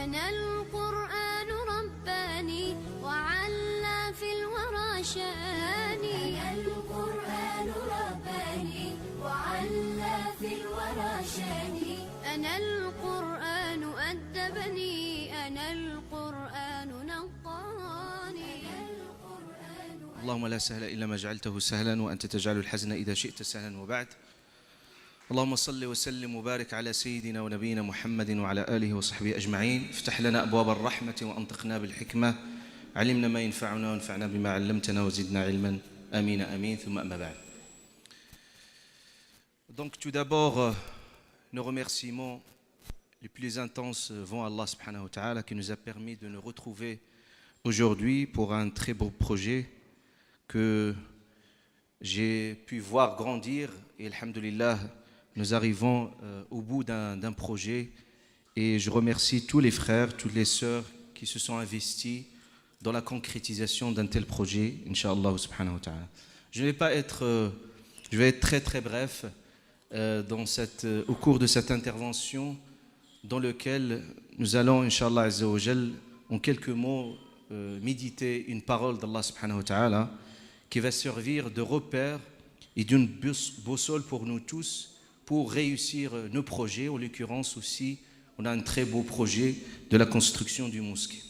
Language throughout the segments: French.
أنا القرآن رباني وعلى في الورى شاني. أنا القرآن رباني وعلى في الورى شاني. أنا القرآن أدبني. أنا القرآن نقاني. اللهم لا سهل إلا ما جعلته سهلا وأنت تجعل الحزن إذا شئت سهلا. وبعد، اللهم صل وسلم وبارك على سيدنا ونبينا محمد وعلى آله وصحبه أجمعين. افتح لنا أبواب الرحمة وأنطقنا بالحكمة، علمنا ما ينفعنا وانفعنا بما علمتنا وزدنا علما. آمين آمين. ثم أما بعد. Donc tout d'abord, nos remerciements les plus intenses vont à Allah subhanahu wa ta'ala qui nous a permis de nous retrouver aujourd'hui pour un très beau projet que j'ai pu voir grandir. Et alhamdulillah, nous arrivons au bout d'un projet. Et je remercie tous les frères, toutes les sœurs qui se sont investis dans la concrétisation d'un tel projet, Inch'Allah subhanahu wa ta'ala. Je vais être très très bref au cours de cette intervention dans lequel nous allons, Inch'Allah azza wa jal, en quelques mots, méditer une parole d'Allah subhanahu wa ta'ala qui va servir de repère et d'une boussole pour nous tous pour réussir nos projets. En l'occurrence aussi, on a un très beau projet de la construction du mosquée.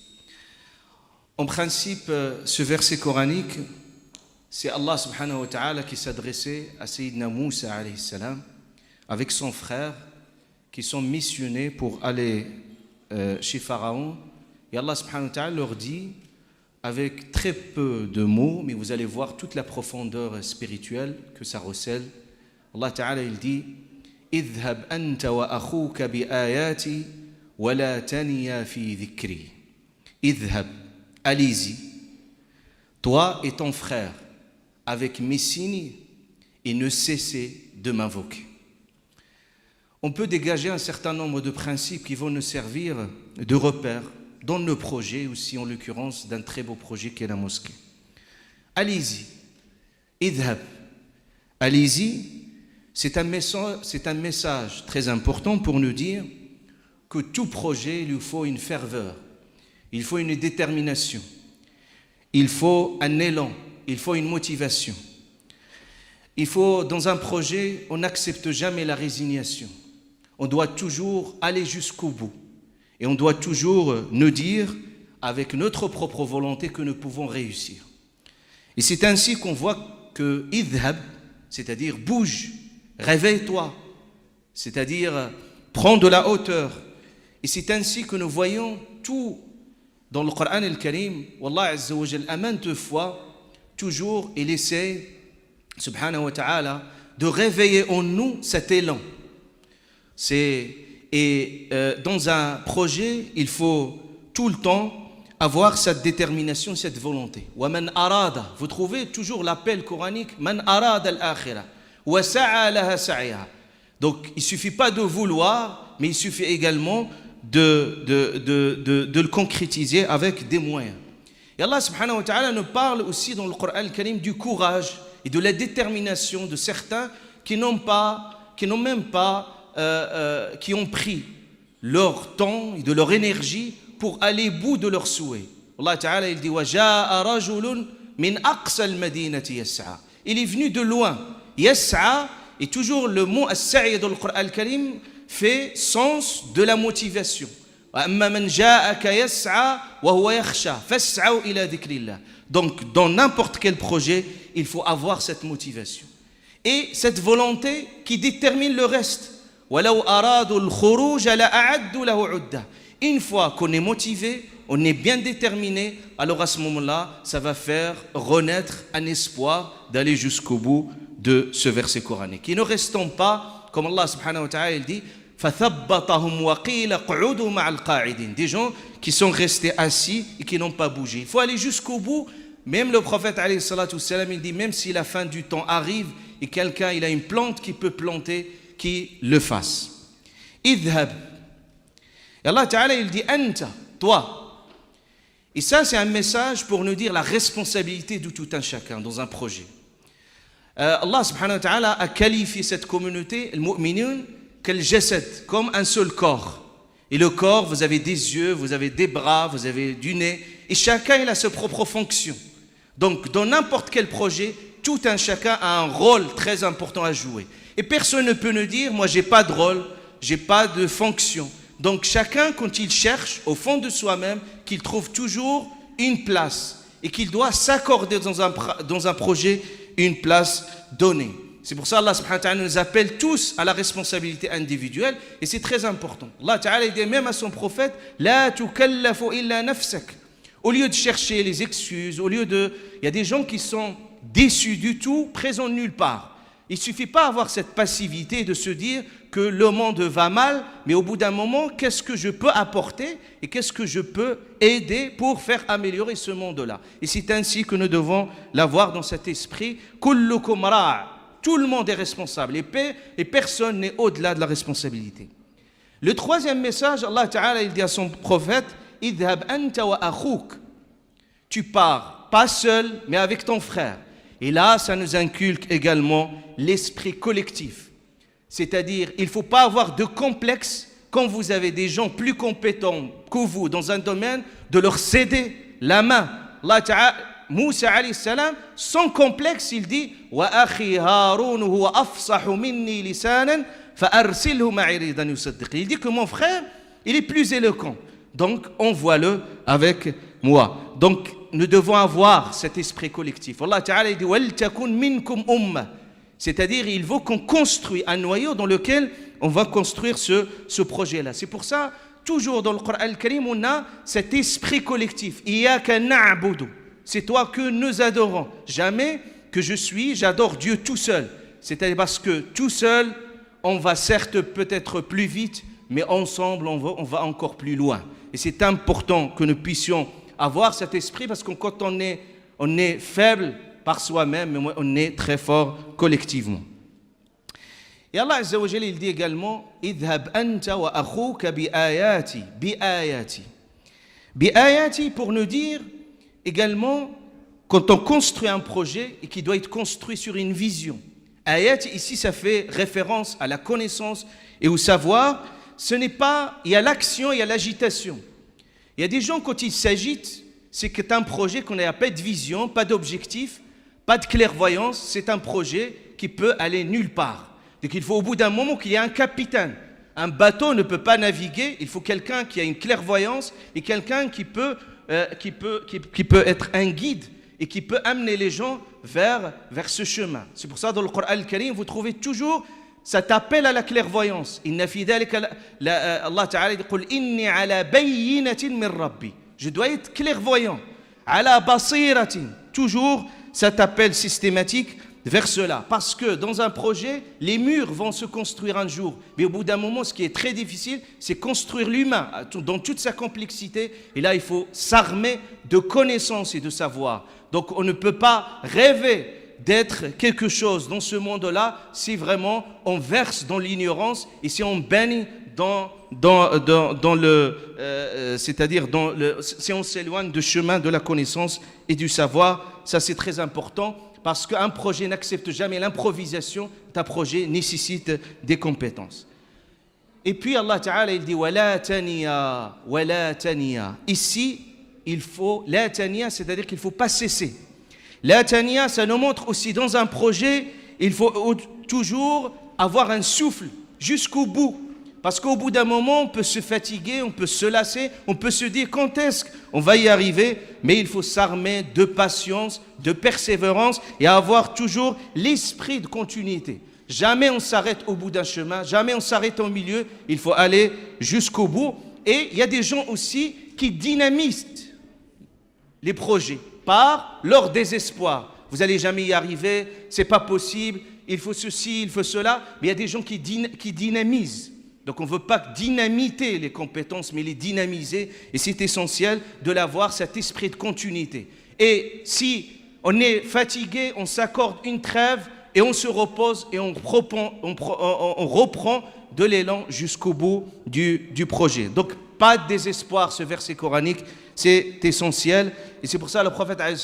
En principe, ce verset coranique, c'est Allah subhanahu wa ta'ala qui s'adressait à Sayyidina Moussa alayhi salam avec son frère qui sont missionnés pour aller chez Pharaon. Et Allah subhanahu wa ta'ala leur dit, avec très peu de mots, mais vous allez voir toute la profondeur spirituelle que ça recèle. Allah ta'ala il dit, idhab anta wa akhuka bi ayati wa la taniya fi dhikri. Idhab, allez-y, toi et ton frère, avec mes signes, et ne cessez de m'invoquer. On peut dégager un certain nombre de principes qui vont nous servir de repères dans nos projets, aussi en l'occurrence d'un très beau projet qui est la mosquée. Allez-y, idhab, allez-y, c'est un message très important pour nous dire que tout projet, il lui faut une ferveur, il faut une détermination, il faut un élan, il faut une motivation. Il faut, dans un projet, on n'accepte jamais la résignation. On doit toujours aller jusqu'au bout. Et on doit toujours nous dire, avec notre propre volonté, que nous pouvons réussir. Et c'est ainsi qu'on voit que idhab, c'est-à-dire bouge, réveille-toi, c'est-à-dire prends de la hauteur. Et c'est ainsi que nous voyons tout dans le Coran al-Karim. Wallah azza wa jal, à maintes fois, toujours, il essaie, subhanahu wa ta'ala, de réveiller en nous cet élan. Dans un projet, il faut tout le temps avoir cette détermination, cette volonté. وَمَنْ أَرَادَ, vous trouvez toujours l'appel coranique, مَنْ أَرَادَ الْآخِرَةَ وَسَعَى لَهَا سَعْيَهَا. Donc il ne suffit pas de vouloir, mais il suffit également de le concrétiser avec des moyens. Et Allah subhanahu wa ta'ala nous parle aussi dans le Coran al-Karim du courage et de la détermination de certains qui ont pris leur temps et de leur énergie pour aller au bout de leurs souhaits. Allah Ta'ala il dit وَجَاءَ رَجُلٌ مِنْ أَقْصَى الْمَدِينَةِ يَسْعَى. Il est venu de loin. Yas'a, et toujours le mot as-sa'i dans le Coran al-Karim fait sens de la motivation. وَأَمَّا مَنْ جَاءَكَ يَسْعَى وَهُوَ يَخْشَى فَاسْعَوْا إِلَى ذِكْرِ اللَّهِ. Donc dans n'importe quel projet, il faut avoir cette motivation et cette volonté qui détermine le reste. وَلَوْ أَرَادُوا الْخُرُوجَ لَأَعَدُّوا لَهُ عُدَّةً. Une fois qu'on est motivé, on est bien déterminé, alors à ce moment-là, ça va faire renaître un espoir d'aller jusqu'au bout de ce verset coranique. Et ne restons pas, comme Allah subhanahu wa ta'ala il dit, فَثَبَّطَهُمْ وَقِيلَ قُعُودُوا مَعَ الْقَاعِدِينَ. Des gens qui sont restés assis et qui n'ont pas bougé. Il faut aller jusqu'au bout. Même le prophète alayhi salatu wassalam, il dit, même si la fin du temps arrive et quelqu'un il a une plante qui peut planter, qui le fasse. Idhab. Et Allah Ta'ala il dit anta, toi. Et ça c'est un message pour nous dire la responsabilité de tout un chacun dans un projet. Allah subhanahu wa ta'ala a qualifié cette communauté, le mu'minun, qu'elle jasad, comme un seul corps. Et le corps, vous avez des yeux, vous avez des bras, vous avez du nez. Et chacun il a sa propre fonction. Donc, dans n'importe quel projet, tout un chacun a un rôle très important à jouer. Et personne ne peut nous dire, moi, j'ai pas de rôle, j'ai pas de fonction. Donc, chacun, quand il cherche au fond de soi-même, qu'il trouve toujours une place et qu'il doit s'accorder dans un projet une place donnée. C'est pour ça qu'Allah subhanahu wa ta'ala nous appelle tous à la responsabilité individuelle et c'est très important. Allah ta'ala dit même à son prophète, la tukallafu illa nafsak. Au lieu de chercher les excuses, il y a des gens qui sont déçus du tout, présents nulle part. Il ne suffit pas d'avoir cette passivité de se dire que le monde va mal, mais au bout d'un moment, qu'est-ce que je peux apporter et qu'est-ce que je peux aider pour faire améliorer ce monde-là. Et c'est ainsi que nous devons l'avoir dans cet esprit. Kullukum ra'. Tout le monde est responsable et personne n'est au-delà de la responsabilité. Le troisième message, Allah Ta'ala, il dit à son prophète, idhab anta wa akhouk. Tu pars, pas seul, mais avec ton frère. Et là, ça nous inculque également l'esprit collectif. C'est-à-dire, il ne faut pas avoir de complexe quand vous avez des gens plus compétents que vous dans un domaine, de leur céder la main. Allah Ta'ala, Moussa alayhi salam, sans complexe, il dit wa akhi Haroun huwa afsahu minni lisanan fa arsilhu ma'i ridan yusaddiq. Il dit que mon frère, il est plus éloquent. Donc, envoie-le avec moi. Donc, nous devons avoir cet esprit collectif. Allah Ta'ala dit wal takun minkum umma. C'est-à-dire, il faut qu'on construise un noyau dans lequel on va construire ce projet-là. C'est pour ça, toujours dans le Coran al-Karim, on a cet esprit collectif. Iyaka na'budu. C'est toi que nous adorons. Jamais que j'adore Dieu tout seul. C'est-à-dire parce que tout seul, on va certes peut-être plus vite, mais ensemble, on va encore plus loin. Et c'est important que nous puissions avoir cet esprit parce que quand on est faible par soi-même, mais on est très fort collectivement. Et Allah Azza wa Jalla, il dit également idhab anta wa akhouka bi ayati. Bi ayati pour nous dire également, quand on construit un projet et qui doit être construit sur une vision. Ayat, ici, ça fait référence à la connaissance et au savoir. Ce n'est pas, il y a l'action, il y a l'agitation. Il y a des gens, quand ils s'agitent, c'est que c'est un projet qu'on n'a pas de vision, pas d'objectif, pas de clairvoyance. C'est un projet qui peut aller nulle part. Donc il faut au bout d'un moment qu'il y ait un capitaine. Un bateau ne peut pas naviguer, il faut quelqu'un qui a une clairvoyance et quelqu'un qui peut être un guide et qui peut amener les gens vers ce chemin. C'est pour ça dans le Coran al-Karim, vous trouvez toujours cet appel à la clairvoyance. Inna fi dhalika Allah Ta'ala dit qul inni ala bayyinatin min rabbi. Je dois être clairvoyant. Ala basiratin. Toujours cet appel systématique vers cela. Parce que dans un projet, les murs vont se construire un jour. Mais au bout d'un moment, ce qui est très difficile, c'est construire l'humain dans toute sa complexité. Et là, il faut s'armer de connaissances et de savoir. Donc, on ne peut pas rêver d'être quelque chose dans ce monde-là si vraiment on verse dans l'ignorance et si on baigne si on s'éloigne du chemin de la connaissance et du savoir. Ça, c'est très important. Parce qu'un projet n'accepte jamais l'improvisation, un projet nécessite des compétences. Et puis Allah Ta'ala, il dit wala taniya. Ici, il faut la taniya, c'est-à-dire qu'il ne faut pas cesser. La taniya, ça nous montre aussi dans un projet, il faut toujours avoir un souffle jusqu'au bout. Parce qu'au bout d'un moment, on peut se fatiguer, on peut se lasser, on peut se dire quand est-ce qu'on va y arriver. Mais il faut s'armer de patience, de persévérance et avoir toujours l'esprit de continuité. Jamais on s'arrête au bout d'un chemin, jamais on s'arrête au milieu. Il faut aller jusqu'au bout. Et il y a des gens aussi qui dynamisent les projets par leur désespoir. Vous n'allez jamais y arriver, c'est pas possible, il faut ceci, il faut cela. Mais il y a des gens qui dynamisent. Donc on ne veut pas dynamiter les compétences, mais les dynamiser. Et c'est essentiel de l'avoir, cet esprit de continuité. Et si on est fatigué, on s'accorde une trêve et on se repose et on reprend de l'élan jusqu'au bout du projet. Donc pas de désespoir, ce verset coranique, c'est essentiel. Et c'est pour ça que le prophète, il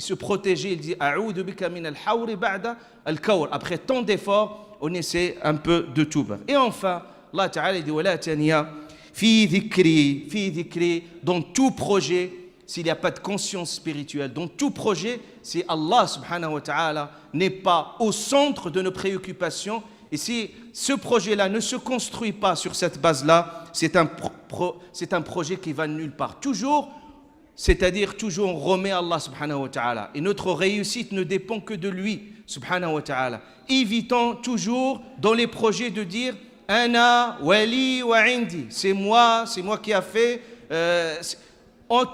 se protégeait, il dit « A'oudhu bika min al-hawri ba'da al-kawr » Après tant d'efforts, on essaie un peu de tout. Et enfin, Allah Ta'ala dit wala taniya fi dhikri, dans tout projet, s'il n'y a pas de conscience spirituelle, dans tout projet, si Allah subhanahu wa ta'ala n'est pas au centre de nos préoccupations, et si ce projet-là ne se construit pas sur cette base-là, c'est un projet qui va nulle part. Toujours, c'est-à-dire toujours on remet Allah subhanahu wa ta'ala. Et notre réussite ne dépend que de lui subhanahu wa ta'ala. Évitons toujours dans les projets de dire « Ana wali wa indi » c'est moi qui a fait.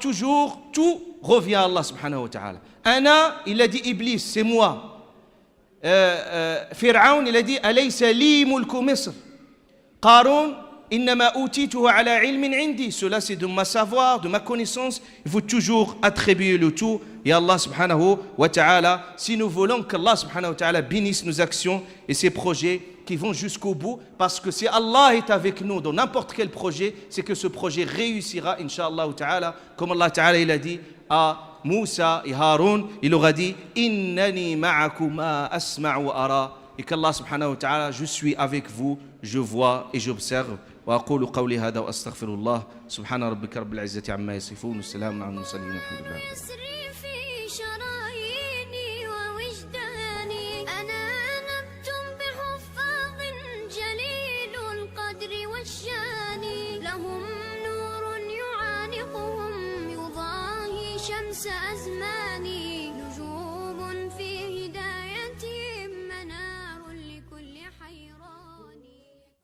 Toujours, tout revient à Allah subhanahu wa ta'ala. Ana, il a dit Iblis, c'est moi. Pharaon, il a dit Alaysa li mulku Misr. Qarun, innama utituhu ala ilmin indi. Cela, c'est de ma savoir, de ma connaissance. Il faut toujours attribuer le tout. Et Allah subhanahu wa ta'ala, si nous voulons qu'Allah subhanahu wa ta'ala bénisse nos actions et ses projets qui vont jusqu'au bout, parce que si Allah est avec nous dans n'importe quel projet, c'est que ce projet réussira, incha'Allah ta'ala, comme Allah ta'ala il a dit à Moussa et Haroun, il aura dit innani ma'akuma asma'u wa ara, et qu'Allah subhanahu wa ta'ala, je suis avec vous, je vois et j'observe. وأقول قولي هذا وأستغفر الله سبحان ربك رب العزة عما يصفون والسلام على المرسلين والحمد لله. يسري في شراييني ووجداني أنا نبت بحفاظ جليل القدر والشان لهم نور يعانقهم يضاهي شمس أزمان